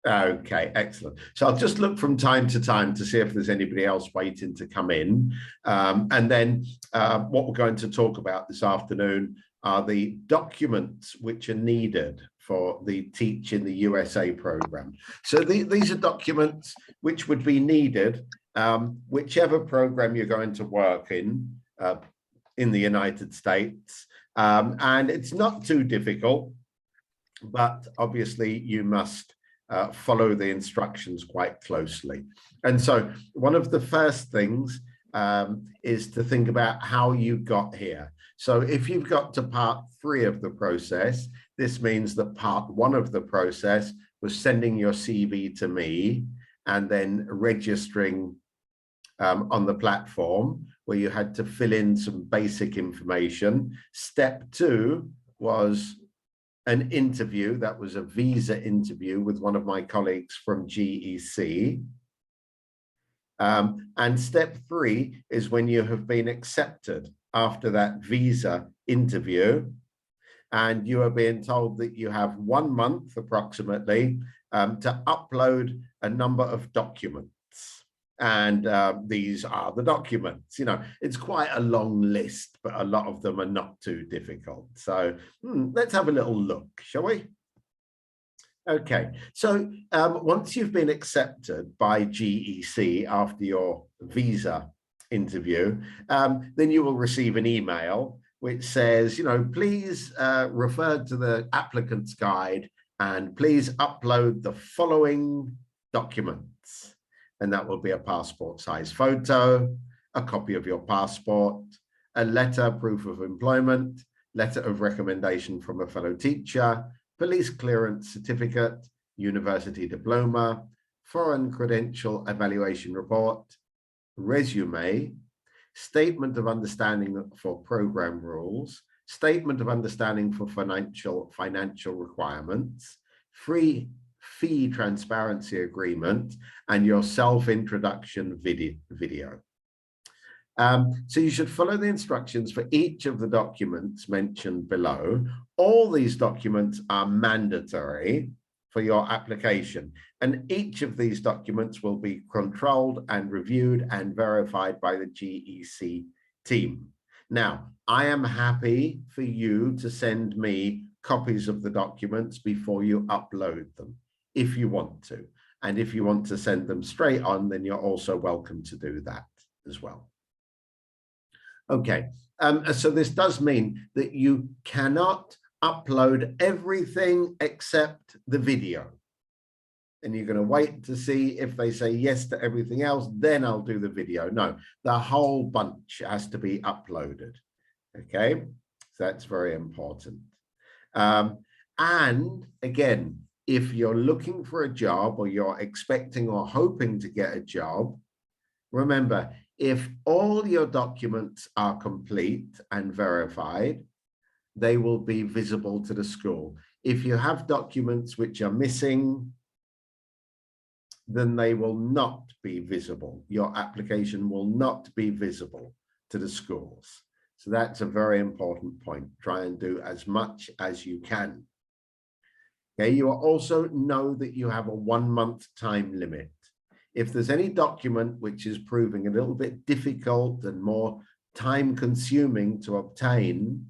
Okay, excellent. So I'll just look from time to time to see if there's anybody else waiting to come in. And then what we're going to talk about this afternoon are the documents which are needed for the Teach in the USA program. So these are documents which would be needed whichever program you're going to work in the United States. And it's not too difficult, but obviously you must follow the instructions quite closely. And so one of the first things is to think about how you got here. So if you've got to part 3 of the process, this means that part 1 of the process was sending your CV to me and then registering on the platform where you had to fill in some basic information. Step 2 was an interview. That was a visa interview with one of my colleagues from GEC. And step 3 is when you have been accepted after that visa interview, and you are being told that you have 1 month approximately to upload a number of documents. And these are the documents. You know, it's quite a long list, but a lot of them are not too difficult. So let's have a little look, shall we? Okay, so once you've been accepted by GEC after your visa interview, then you will receive an email which says, you know, please refer to the applicant's guide and please upload the following documents. And that will be a passport size photo, a copy of your passport, a letter, proof of employment, letter of recommendation from a fellow teacher, police clearance certificate, university diploma, foreign credential evaluation report, resume, statement of understanding for program rules, statement of understanding for financial requirements, free fee transparency agreement, and your self-introduction video. So you should follow the instructions for each of the documents mentioned below. All these documents are mandatory for your application, and each of these documents will be controlled and reviewed and verified by the GEC team. Now, I am happy for you to send me copies of the documents before you upload them, if you want to. And if you want to send them straight on, then you're also welcome to do that as well. Okay, so this does mean that you cannot upload everything except the video. And you're going to wait to see if they say yes to everything else, then I'll do the video. No, the whole bunch has to be uploaded. Okay, so that's very important. And again, if you're looking for a job or you're expecting or hoping to get a job, remember, if all your documents are complete and verified, they will be visible to the school. If you have documents which are missing, then they will not be visible. Your application will not be visible to the schools. So that's a very important point. Try and do as much as you can. Okay, you will also know that you have a 1 month time limit. If there's any document which is proving a little bit difficult and more time consuming to obtain,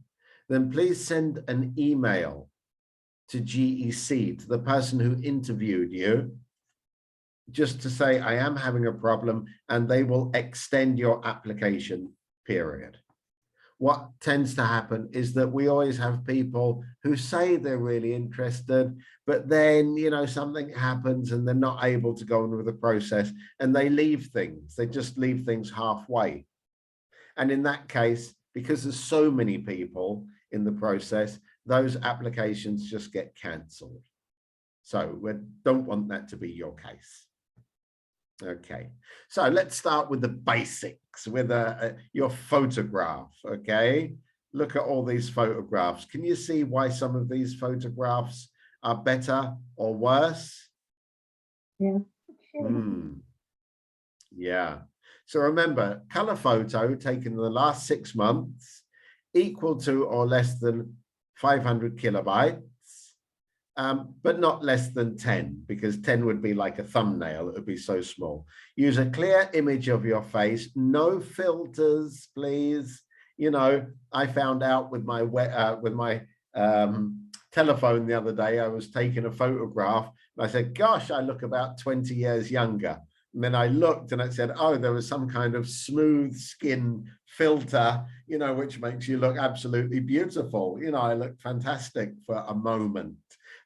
then please send an email to GEC, to the person who interviewed you, just to say, I am having a problem, and they will extend your application period. What tends to happen is that we always have people who say they're really interested, but then, you know, something happens and they're not able to go on with the process and they leave things. They just leave things halfway. And in that case, because there's so many people in the process, those applications just get cancelled. So we don't want that to be your case. Okay, so let's start with the basics, with your photograph. Okay, look at all these photographs. Can you see why some of these photographs are better or worse? Yeah. Yeah. So remember, color photo taken in the last 6 months, equal to or less than 500 kilobytes. but not less than 10, because 10 would be like a thumbnail. It would be so small. Use a clear image of your face, no filters, please. You know, I found out with my telephone the other day, I was taking a photograph and I said, gosh, I look about 20 years younger. And then I looked and it said, oh, there was some kind of smooth skin filter, you know, which makes you look absolutely beautiful. You know, I look fantastic for a moment.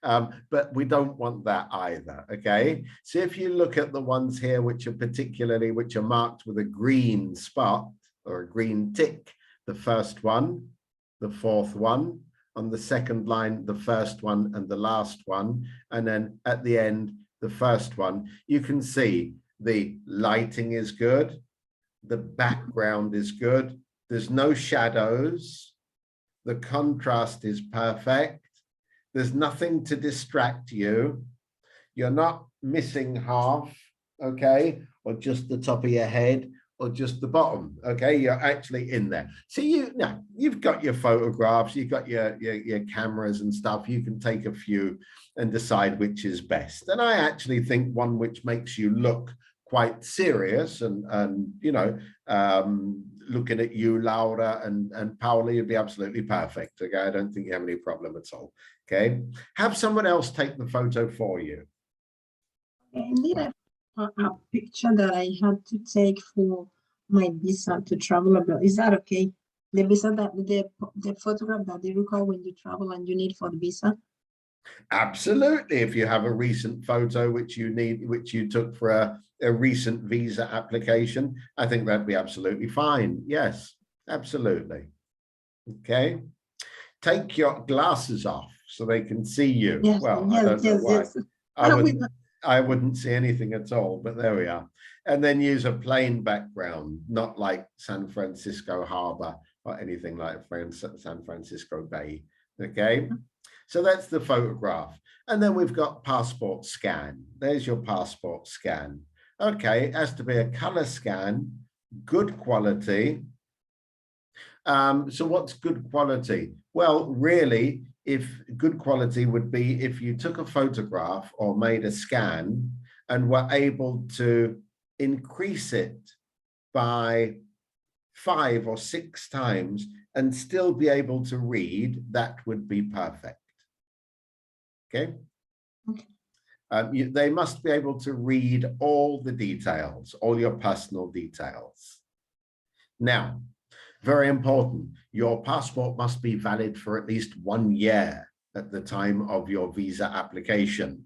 But we don't want that either, okay? So if you look at the ones here, which are marked with a green spot or a green tick, the first one, the fourth one, on the second line, the first one and the last one, and then at the end, the first one, you can see the lighting is good, the background is good, there's no shadows, the contrast is perfect, there's nothing to distract you, you're not missing half, okay, or just the top of your head, or just the bottom, okay? You're actually in there. So you've got your photographs, you've got your cameras and stuff. You can take a few and decide which is best. And I actually think one which makes you look quite serious and you know, looking at you, Laura and Paula, you'd be absolutely perfect, okay? I don't think you have any problem at all, okay? Have someone else take the photo for you. Indeed, a picture that I had to take for my visa to travel abroad. Is that okay? The visa that the photograph that they require when you travel and you need for the visa? Absolutely. If you have a recent photo which you took for a recent visa application, I think that'd be absolutely fine. Yes, absolutely. Okay. Take your glasses off so they can see you. Yes, well, yes, I don't know why. Yes. I wouldn't see anything at all, but there we are. And then use a plain background, not like San Francisco Harbor or anything like San Francisco Bay. Okay, so that's the photograph. And then we've got passport scan. There's your passport scan. Okay, it has to be a color scan, good quality. So what's good quality? Well, really, if good quality would be if you took a photograph or made a scan and were able to increase it by 5 or 6 times and still be able to read, that would be perfect. Okay. They must be able to read all the details, all your personal details. Now, very important, your passport must be valid for at least 1 year at the time of your visa application.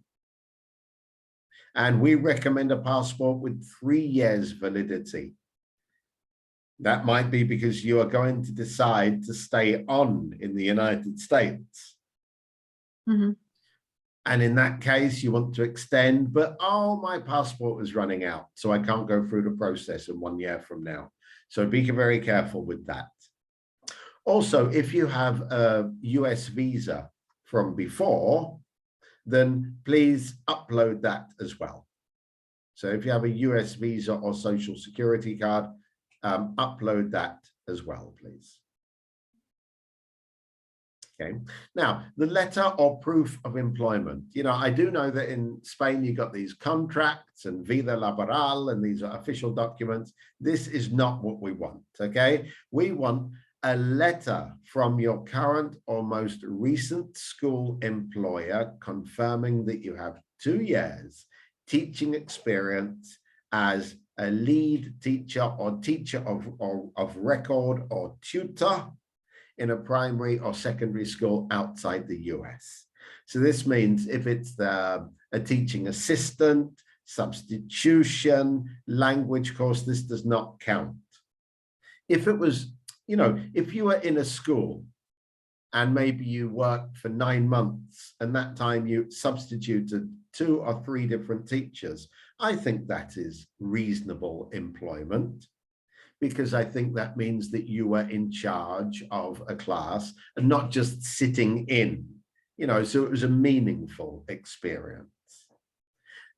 And we recommend a passport with 3 years validity. That might be because you are going to decide to stay on in the United States. Mm-hmm. And in that case, you want to extend, but oh, my passport is running out, so I can't go through the process in 1 year from now. So be very careful with that. Also, if you have a US visa from before, then please upload that as well. So if you have a US visa or social security card, upload that as well, please. Okay. Now, the letter or proof of employment. You know, I do know that in Spain, you got these contracts and vida laboral, and these are official documents. This is not what we want, okay? We want a letter from your current or most recent school employer confirming that you have 2 years teaching experience as a lead teacher or teacher of record or tutor in a primary or secondary school outside the US. So this means if it's a teaching assistant, substitution, language course, this does not count. If it was, you know, if you were in a school and maybe you worked for 9 months and that time you substituted 2 or 3 different teachers, I think that is reasonable employment, because I think that means that you were in charge of a class and not just sitting in, you know, so it was a meaningful experience.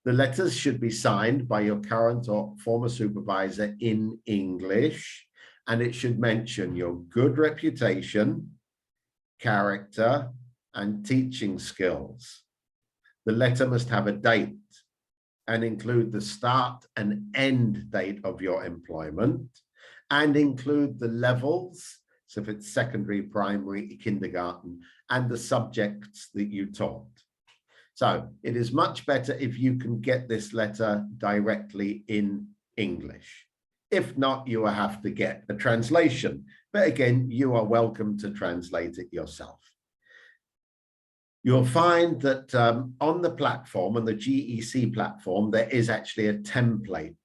The letters should be signed by your current or former supervisor in English, and it should mention your good reputation, character, and teaching skills. The letter must have a date and include the start and end date of your employment, and include the levels, so if it's secondary, primary, kindergarten, and the subjects that you taught. So it is much better if you can get this letter directly in English. If not, you will have to get a translation. But again, you are welcome to translate it yourself. You'll find that on the platform, on the GEC platform, there is actually a template.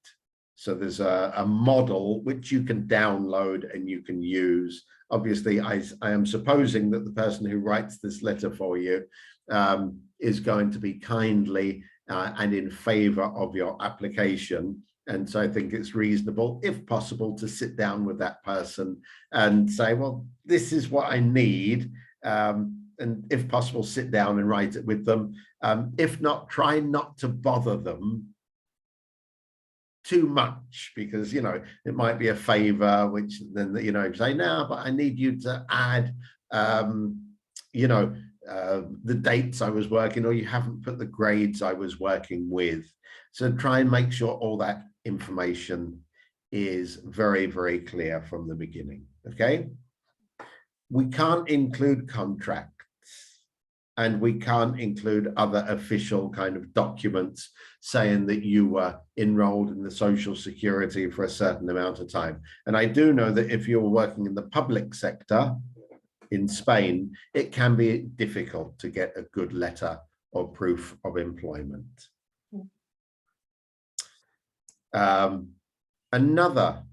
So there's a model which you can download and you can use. Obviously, I am supposing that the person who writes this letter for you is going to be kindly and in favor of your application. And so I think it's reasonable, if possible, to sit down with that person and say, well, this is what I need. And if possible, sit down and write it with them. If not, try not to bother them too much, because, you know, it might be a favor, which then, you know, say, no, but I need you to add, you know, the dates I was working, or you haven't put the grades I was working with. So try and make sure all that information is very, very clear from the beginning, okay? We can't include contracts, and we can't include other official kind of documents saying that you were enrolled in the Social Security for a certain amount of time. And I do know that if you're working in the public sector in Spain, it can be difficult to get a good letter or proof of employment. Another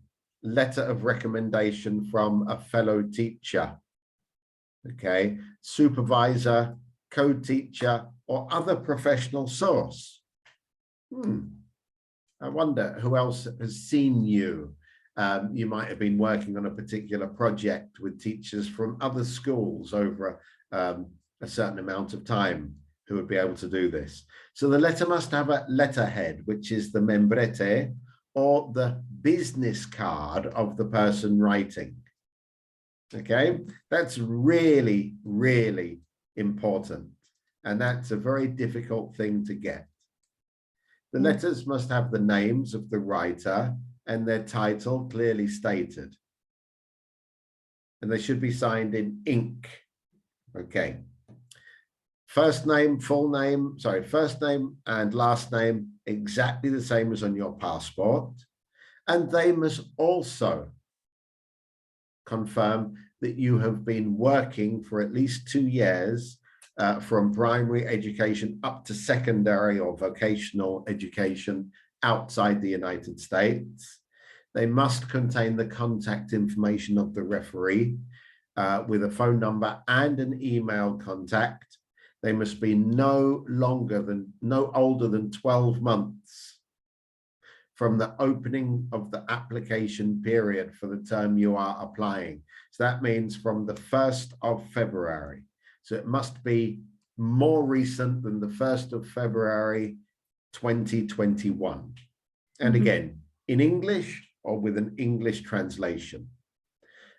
letter of recommendation from a fellow teacher, okay, supervisor, co-teacher, or other professional source. I wonder who else has seen you. You might have been working on a particular project with teachers from other schools over a certain amount of time who would be able to do this. So the letter must have a letterhead, which is the membrete, or the business card of the person writing. Okay, that's really, really important. And that's a very difficult thing to get. The letters must have the names of the writer and their title clearly stated. And they should be signed in ink. Okay. First name, full name, sorry, first name and last name, exactly the same as on your passport. And they must also confirm that you have been working for at least 2 years from primary education up to secondary or vocational education outside the United States. They must contain the contact information of the referee with a phone number and an email contact. They must be no older than 12 months from the opening of the application period for the term you are applying. So that means from the 1st of February. So it must be more recent than the 1st of February, 2021. And again, in English or with an English translation.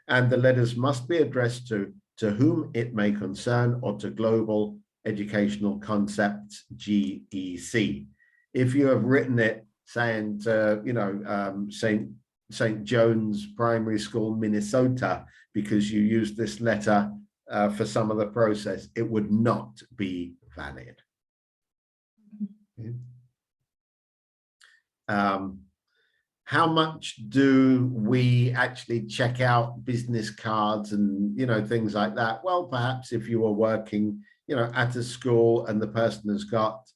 And the letters must be addressed to whom it may concern or to Global Educational Concepts, GEC. If you have written it saying to, you know, St. John's Primary School, Minnesota, because you used this letter for some of the process, it would not be valid. How much do we actually check out business cards and, you know, things like that? Well, perhaps if you were working, you know, at a school and the person has got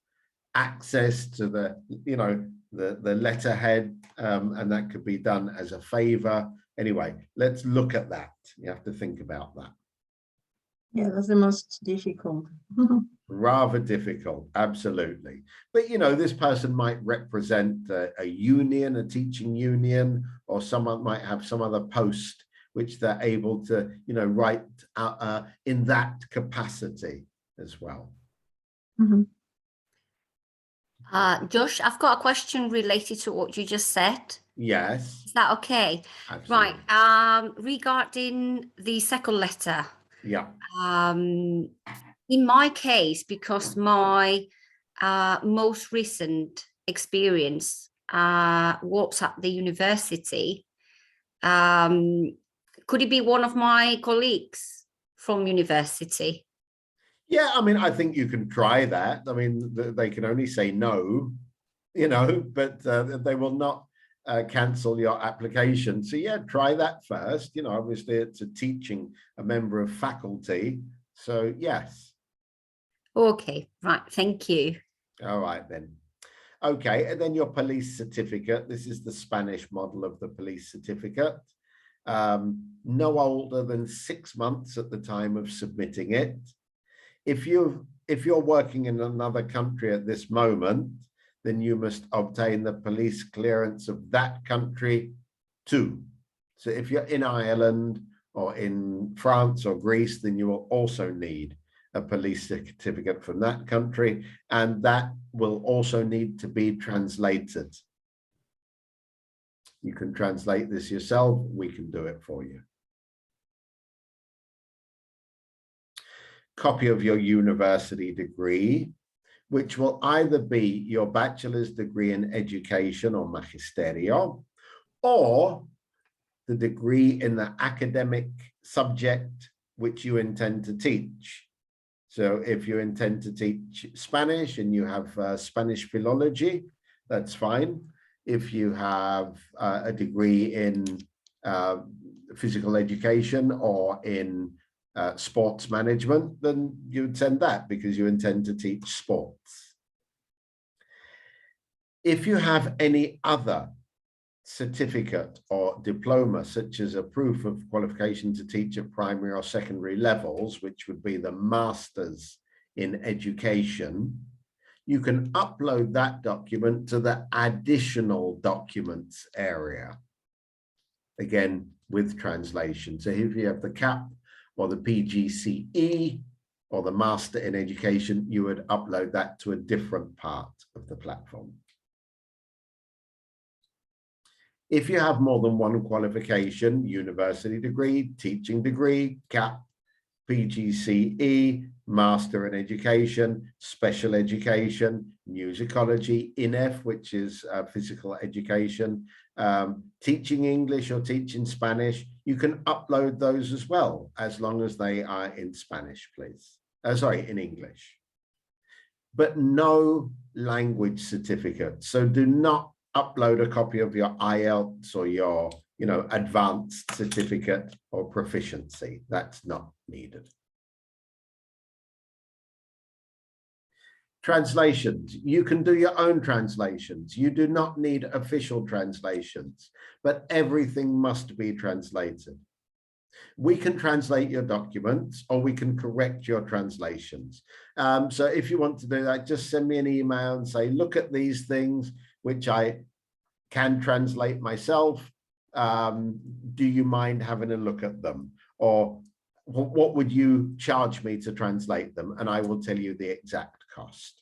access to the, you know, the letterhead, and that could be done as a favor. Anyway, let's look at that. You have to think about that. Yeah, that's the most difficult. Rather difficult, absolutely. But, you know, this person might represent a union, a teaching union, or someone might have some other post which they're able to, you know, write in that capacity as well. Josh, I've got a question related to what you just said. Yes. Is that okay? Absolutely. Right. Regarding the second letter. Yeah. In my case, because my most recent experience was at the university. Could it be one of my colleagues from university? Yeah, I mean, I think you can try that. I mean, they can only say no, you know, but they will not cancel your application. So yeah, try that first. You know, obviously it's a member of faculty. So yes. Okay, right, thank you. All right then. Okay, and then your police certificate. This is the Spanish model of the police certificate. No older than 6 months at the time of submitting it. If you're working in another country at this moment, then you must obtain the police clearance of that country too. So if you're in Ireland or in France or Greece, then you will also need a police certificate from that country, and that will also need to be translated. You can translate this yourself. We can do it for you. Copy of your university degree, which will either be your bachelor's degree in education or magisterio, or the degree in the academic subject which you intend to teach. So if you intend to teach Spanish and you have Spanish philology, that's fine. If you have a degree in physical education or in sports management, then you would send that because you intend to teach sports. If you have any other certificate or diploma, such as a proof of qualification to teach at primary or secondary levels, which would be the master's in education, you can upload that document to the additional documents area, again with translation. So if you have the CAP or the PGCE or the Master in Education, you would upload that to a different part of the platform. If you have more than one qualification, university degree, teaching degree, CAP, PGCE, Master in Education, Special Education, Musicology, INEF, which is physical education, teaching English or teaching Spanish, you can upload those as well, as long as they are in Spanish, please. Sorry, in English. But no language certificate. So do not upload a copy of your IELTS or your, advanced certificate or proficiency. That's not needed. Translations. You can do your own translations. You do not need official translations, but everything must be translated. We can translate your documents or we can correct your translations. So if you want to do that, just send me an email and say, look at these things which I can translate myself. Do you mind having a look at them? Or what would you charge me to translate them? And I will tell you the exact cost.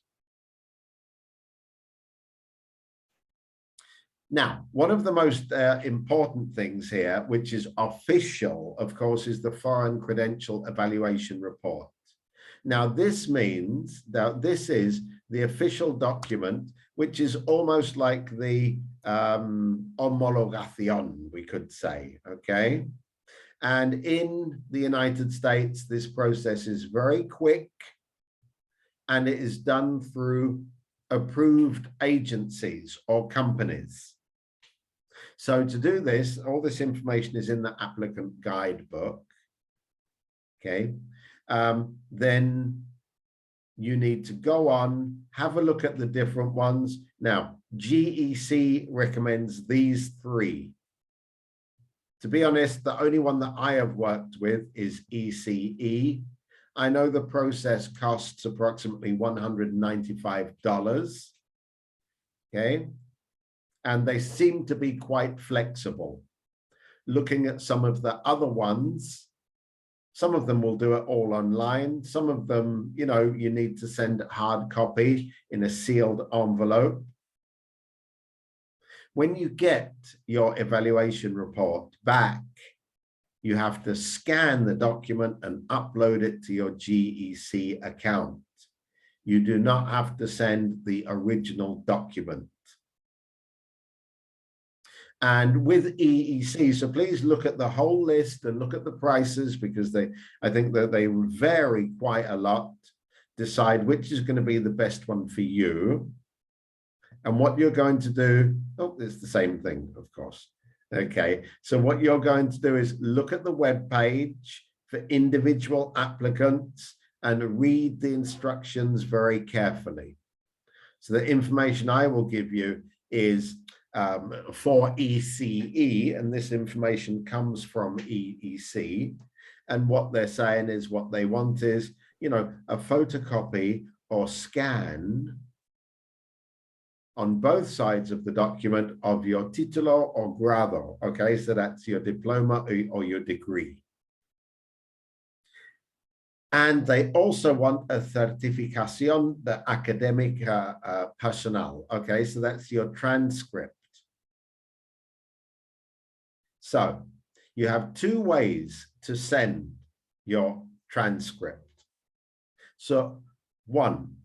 Now, one of the most important things here, which is official, of course, is the Foreign Credential Evaluation Report. Now, this means that this is the official document, which is almost like the homologación, we could say, okay? And in the United States, this process is very quick and it is done through approved agencies or companies. So to do this, all this information is in the applicant guidebook, okay? Then you need to go on, have a look at the different ones. Now, GEC recommends these 3. To be honest, the only one that I have worked with is ECE. I know the process costs approximately $195, okay? And they seem to be quite flexible. Looking at some of the other ones, some of them will do it all online. Some of them, you need to send hard copy in a sealed envelope. When you get your evaluation report back, you have to scan the document and upload it to your GEC account. You do not have to send the original document. And with EEC, so please look at the whole list and look at the prices, because I think that they vary quite a lot. Decide which is going to be the best one for you. And what you're going to do, oh, it's the same thing, of course. Okay, so what you're going to do is look at the web page for individual applicants and read the instructions very carefully. So the information I will give you is for ECE, and this information comes from EEC. And what they're saying is, what they want is, you know, a photocopy or scan on both sides of the document of your titulo or grado. Okay, so that's your diploma or your degree. And they also want a certificación de académica personal. Okay, so that's your transcript. So you have two ways to send your transcript. So one,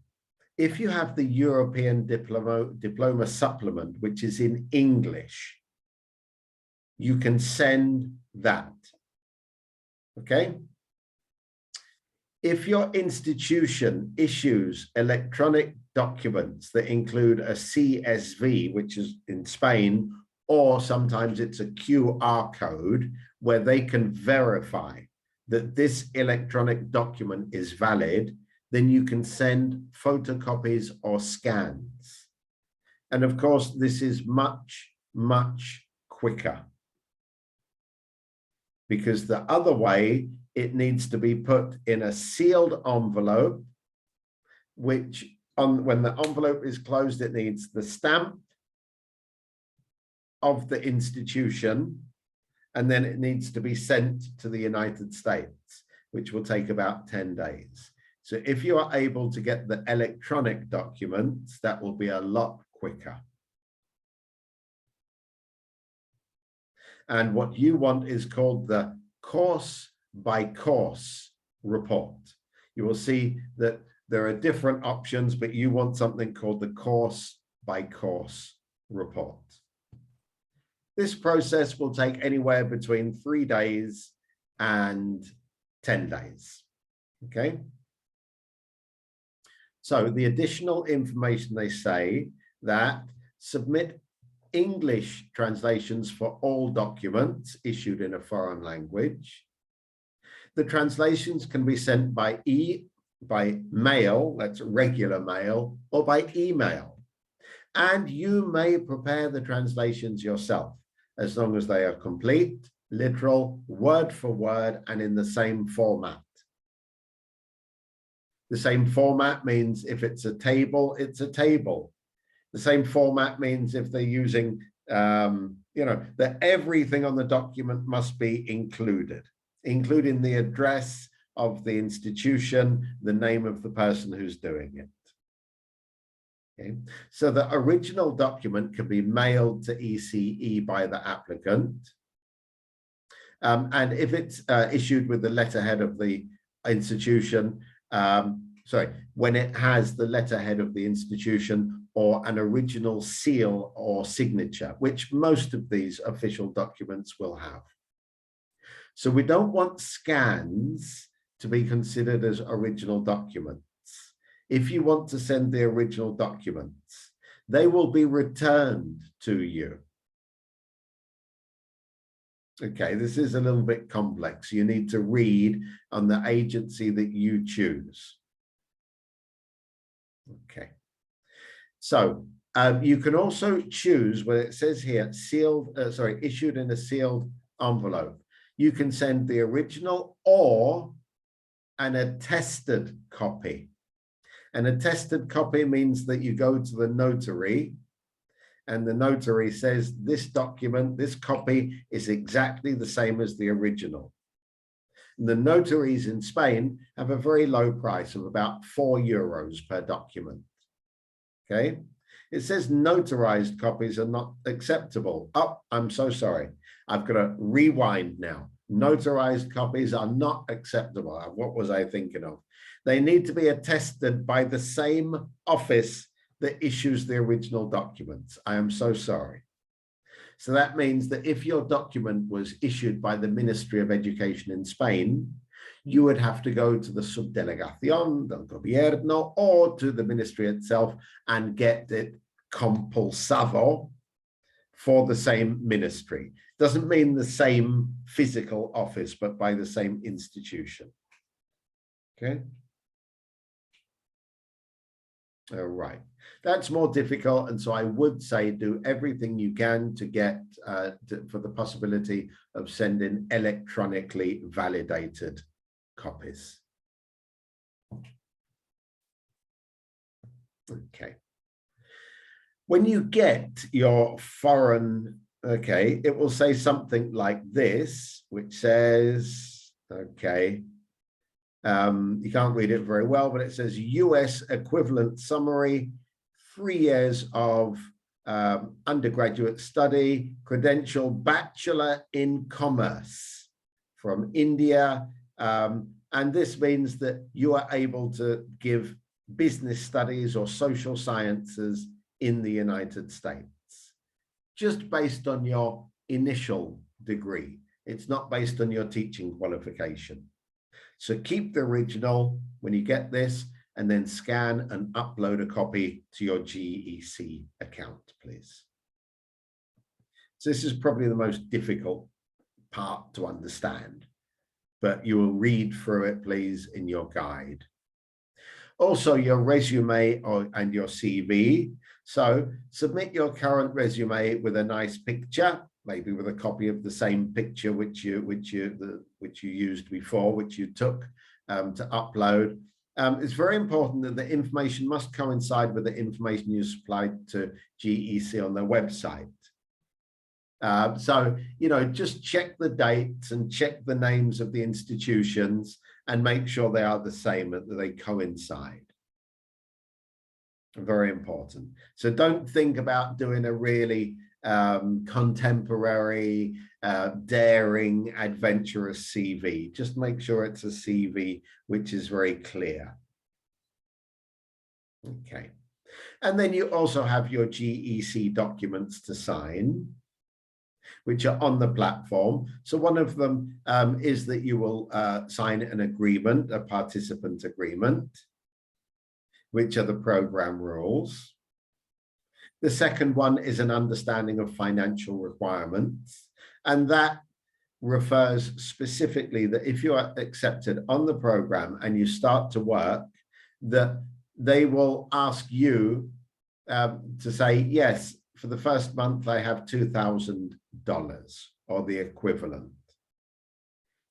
if you have the European diploma supplement, which is in English, you can send that. Okay. If your institution issues electronic documents that include a CSV, which is in Spain, or sometimes it's a QR code where they can verify that this electronic document is valid, then you can send photocopies or scans. And of course, this is much, much quicker, because the other way, it needs to be put in a sealed envelope, which when the envelope is closed, it needs the stamp of the institution, and then it needs to be sent to the United States, which will take about 10 days. So if you are able to get the electronic documents, that will be a lot quicker. And what you want is called the course by course report. You will see that there are different options, but you want something called the course by course report. This process will take anywhere between 3 days and 10 days. Okay. So the additional information, they say that submit English translations for all documents issued in a foreign language. The translations can be sent by mail, that's regular mail, or by email. And you may prepare the translations yourself, as long as they are complete, literal, word for word, and in the same format. The same format means if it's a table, it's a table. The same format means if they're using, you know, that everything on the document must be included, including the address of the institution, the name of the person who's doing it. Okay. So the original document can be mailed to ECE by the applicant. And if it's issued with the letterhead of the institution, when it has the letterhead of the institution or an original seal or signature, which most of these official documents will have. So we don't want scans to be considered as original documents. If you want to send the original documents, they will be returned to you. Okay, this is a little bit complex. You need to read on the agency that you choose. Okay, so you can also choose where it says here sealed, issued in a sealed envelope. You can send the original or an attested copy. An attested copy means that you go to the notary and the notary says this document, this copy is exactly the same as the original. And the notaries in Spain have a very low price of about €4 per document. Okay, it says notarized copies are not acceptable. Oh, I'm so sorry. I've got to rewind now. notarized copies are not acceptable. What was I thinking of? They need to be attested by the same office that issues the original documents. I am so sorry. So that means that if your document was issued by the Ministry of Education in Spain, you would have to go to the Subdelegación del Gobierno or to the ministry itself and get it compulsado for the same ministry. Doesn't mean the same physical office, but by the same institution. Okay. All right. That's more difficult, and so I would say do everything you can to get for the possibility of sending electronically validated copies. Okay. When you get your foreign, okay, it will say something like this, which says, okay, you can't read it very well, but it says US equivalent summary, 3 years of undergraduate study, credential Bachelor in Commerce from India. And this means that you are able to give business studies or social sciences in the United States, just based on your initial degree. It's not based on your teaching qualification. So keep the original when you get this, and then scan and upload a copy to your GEC account, please. So this is probably the most difficult part to understand, but you will read through it, please, in your guide. Also, your resume and your CV. So submit your current resume with a nice picture, maybe with a copy of the same picture which you used before, which you took to upload. It's very important that the information must coincide with the information you supplied to GEC on their website. So, you know, just check the dates and check the names of the institutions and make sure they are the same, that they coincide. Very important. So don't think about doing a really contemporary, daring, adventurous CV. Just make sure it's a CV which is very clear. Okay. And then you also have your GEC documents to sign, which are on the platform. So one of them is that you will sign an agreement, a participant agreement, which are the program rules. The second one is an understanding of financial requirements, and that refers specifically that if you are accepted on the program and you start to work, that they will ask you to say, yes, for the first month I have $2,000 or the equivalent.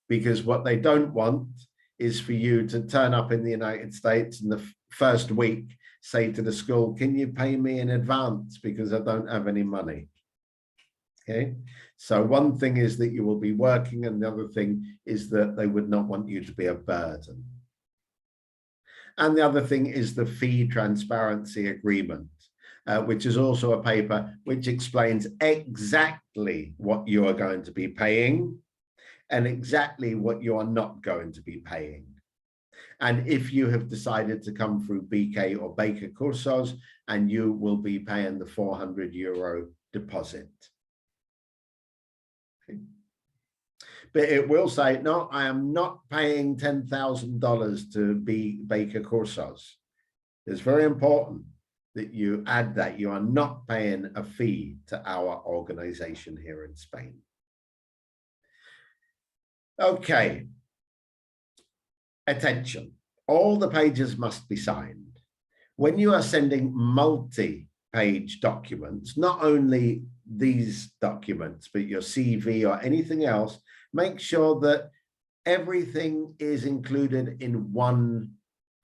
Because what they don't want is for you to turn up in the United States in the first week, say to the school, can you pay me in advance because I don't have any money? Okay, so one thing is that you will be working, and the other thing is that they would not want you to be a burden. And the other thing is the fee transparency agreement, which is also a paper which explains exactly what you are going to be paying and exactly what you are not going to be paying. And if you have decided to come through BK or Baker Cursos, and you will be paying the €400 deposit. Okay. But it will say, no, I am not paying $10,000 to be Baker Cursos. It's very important that you add that you are not paying a fee to our organization here in Spain. Okay. Attention, all the pages must be signed. When you are sending multi-page documents, not only these documents, but your CV or anything else, make sure that everything is included in one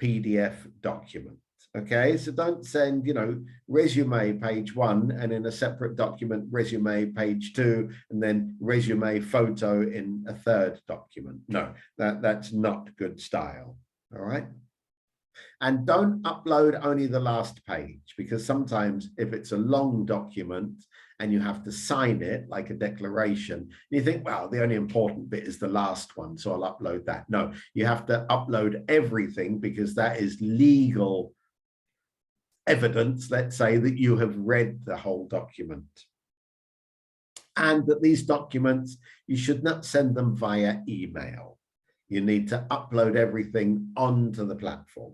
PDF document. Okay, so don't send, you know, resume page 1 and in a separate document, resume page 2, and then resume photo in a third document. No, that's not good style. All right. And don't upload only the last page, because sometimes if it's a long document and you have to sign it like a declaration, you think, well, the only important bit is the last one, so I'll upload that. No, you have to upload everything, because that is legal evidence, let's say, that you have read the whole document. And that these documents, you should not send them via email. You need to upload everything onto the platform.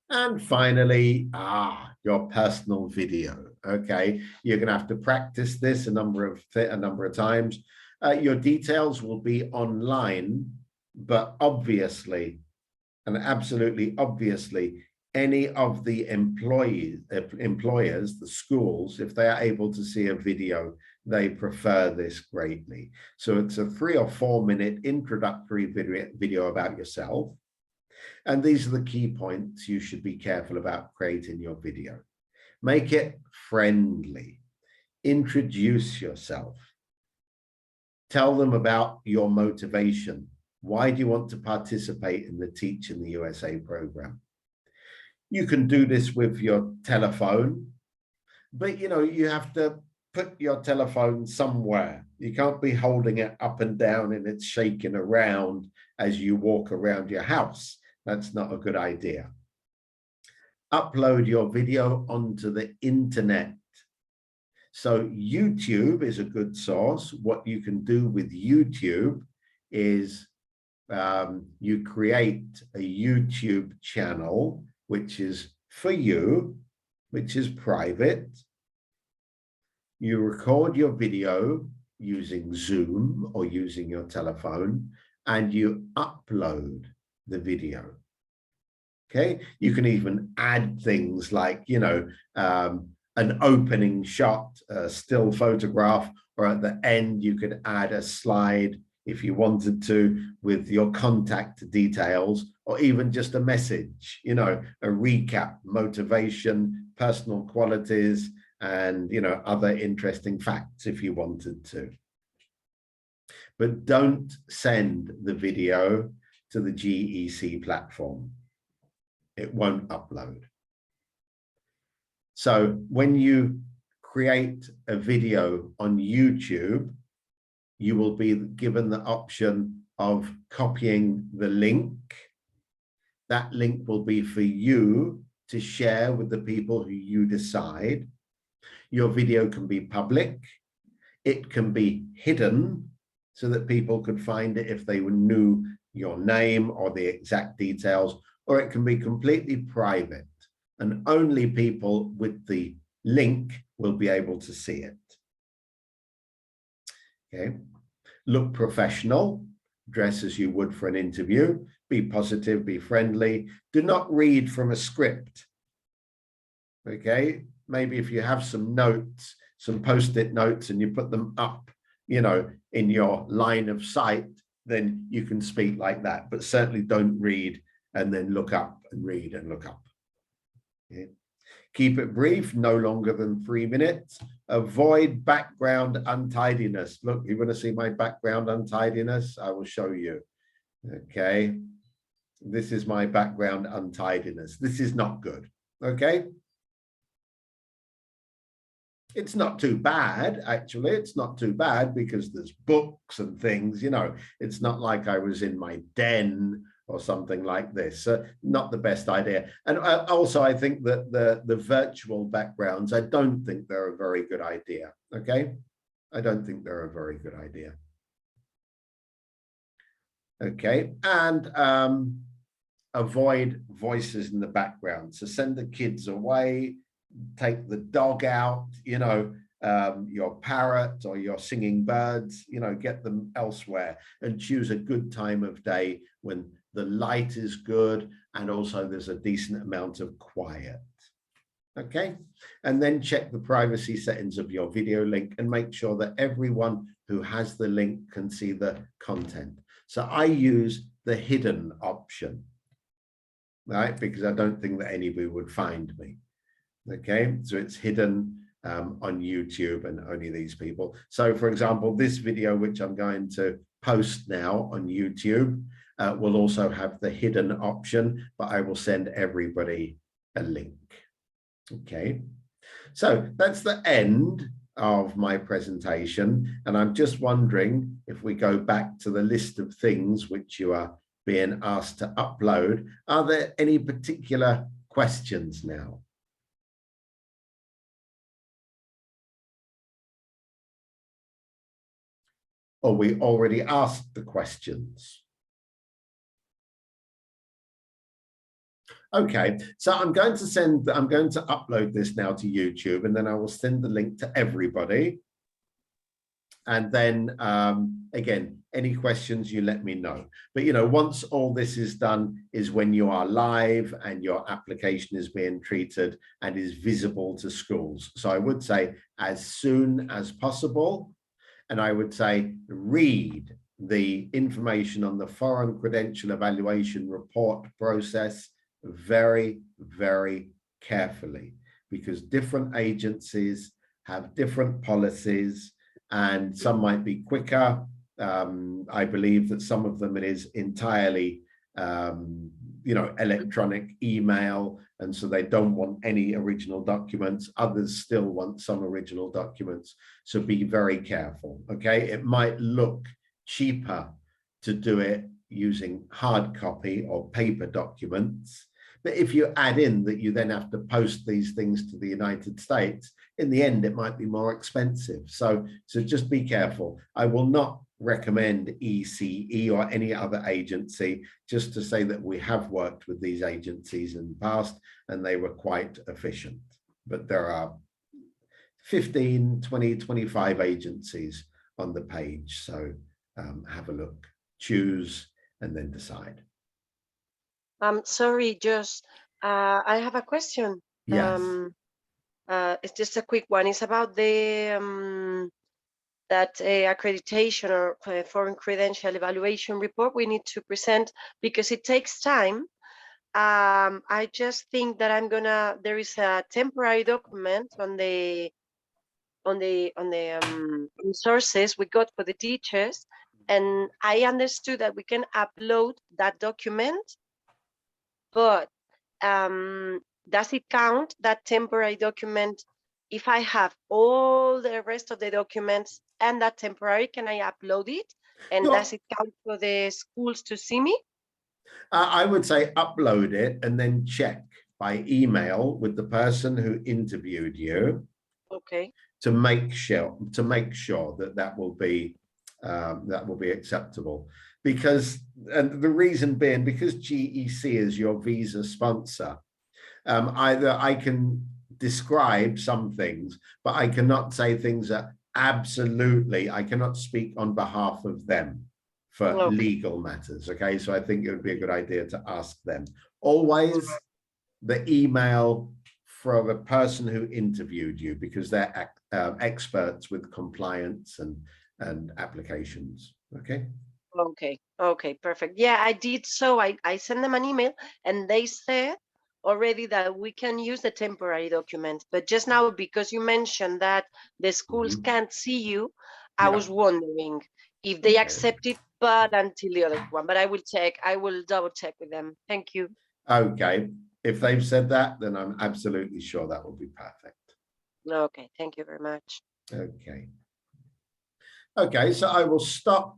And finally, your personal video. Okay, you're going to have to practice this a number of times. Your details will be online, but obviously, and absolutely obviously, any of the employers, the schools, if they are able to see a video, they prefer this greatly. So it's a 3 or 4 minute introductory video about yourself. And these are the key points you should be careful about creating your video. Make it friendly. Introduce yourself. Tell them about your motivation. Why do you want to participate in the Teach in the USA program? You can do this with your telephone, but you have to put your telephone somewhere. You can't be holding it up and down and it's shaking around as you walk around your house. That's not a good idea. Upload your video onto the internet. So YouTube is a good source. What you can do with YouTube is you create a YouTube channel, which is for you, which is private. You record your video using Zoom or using your telephone, and you upload the video. Okay, you can even add things like, an opening shot, a still photograph, or at the end, you could add a slide if you wanted to with your contact details, or even just a message, a recap, motivation, personal qualities, and, other interesting facts if you wanted to. But don't send the video to the GEC platform. It won't upload. So when you create a video on YouTube, you will be given the option of copying the link. That link will be for you to share with the people who you decide. Your video can be public. It can be hidden so that people could find it if they knew your name or the exact details, or it can be completely private and only people with the link will be able to see it. Okay, look professional, dress as you would for an interview, be positive, be friendly. Do not read from a script. Okay, maybe if you have some notes, some post-it notes, and you put them up, in your line of sight, then you can speak like that, but certainly don't read and then look up and read and look up. Okay. Keep it brief, no longer than 3 minutes. Avoid background untidiness. Look, you want to see my background untidiness? I will show you. Okay. This is my background untidiness. This is not good. Okay. It's not too bad, actually. It's not too bad because there's books and things, It's not like I was in my den or something like this. Not the best idea. And also, I think that the virtual backgrounds, I don't think they're a very good idea. Okay? I don't think they're a very good idea. Okay, and avoid voices in the background. So send the kids away, take the dog out, your parrot or your singing birds, get them elsewhere, and choose a good time of day when the light is good and also there's a decent amount of quiet. Okay, and then check the privacy settings of your video link and make sure that everyone who has the link can see the content. So I use the hidden option, right? Because I don't think that anybody would find me. Okay, so it's hidden on YouTube and only these people. So for example, this video, which I'm going to post now on YouTube will also have the hidden option, but I will send everybody a link. Okay, so that's the end of my presentation, and I'm just wondering if we go back to the list of things which you are being asked to upload, are there any particular questions now? Or we already asked the questions? Okay, so I'm going to upload this now to YouTube, and then I will send the link to everybody. And then again, any questions, you let me know. But you know, once all this is done is when you are live and your application is being treated and is visible to schools. So I would say as soon as possible. And I would say read the information on the Foreign Credential Evaluation Report process very, very carefully, because different agencies have different policies and some might be quicker. I believe that some of them it is entirely electronic email, and so they don't want any original documents. Others still want some original documents, so be very careful. Okay, it might look cheaper to do it using hard copy or paper documents, but if you add in that you then have to post these things to the United States, in the end it might be more expensive. So just be careful. I will not recommend ECE or any other agency, just to say that we have worked with these agencies in the past and they were quite efficient. But there are 15, 20, 25 agencies on the page. So have a look, choose, and then decide. Sorry, Josh, I have a question. Yes. It's just a quick one. It's about the that accreditation or foreign credential evaluation report we need to present, because it takes time. I just think that there is a temporary document on the resources we got for the teachers, and I understood that we can upload that document, but does it count, that temporary document, if I have all the rest of the documents and that temporary, can I upload it? And does it count for the schools to see me? I would say upload it and then check by email with the person who interviewed you. Okay. To make sure that will be acceptable, because and the reason being, because GEC is your visa sponsor, either I can describe some things, but I cannot say things that absolutely, I cannot speak on behalf of them for legal matters. Okay, so I think it would be a good idea to ask them. Always the email for the person who interviewed you, because they're experts with compliance and applications. Okay. Okay, perfect. Yeah, I did. So I sent them an email and they said already that we can use the temporary document. But just now, because you mentioned that the schools can't see you, I was wondering if they accept it, but until the other one. But I will check. I will double check with them. Thank you. Okay. If they've said that, then I'm absolutely sure that will be perfect. Okay, thank you very much. Okay. Okay, so I will stop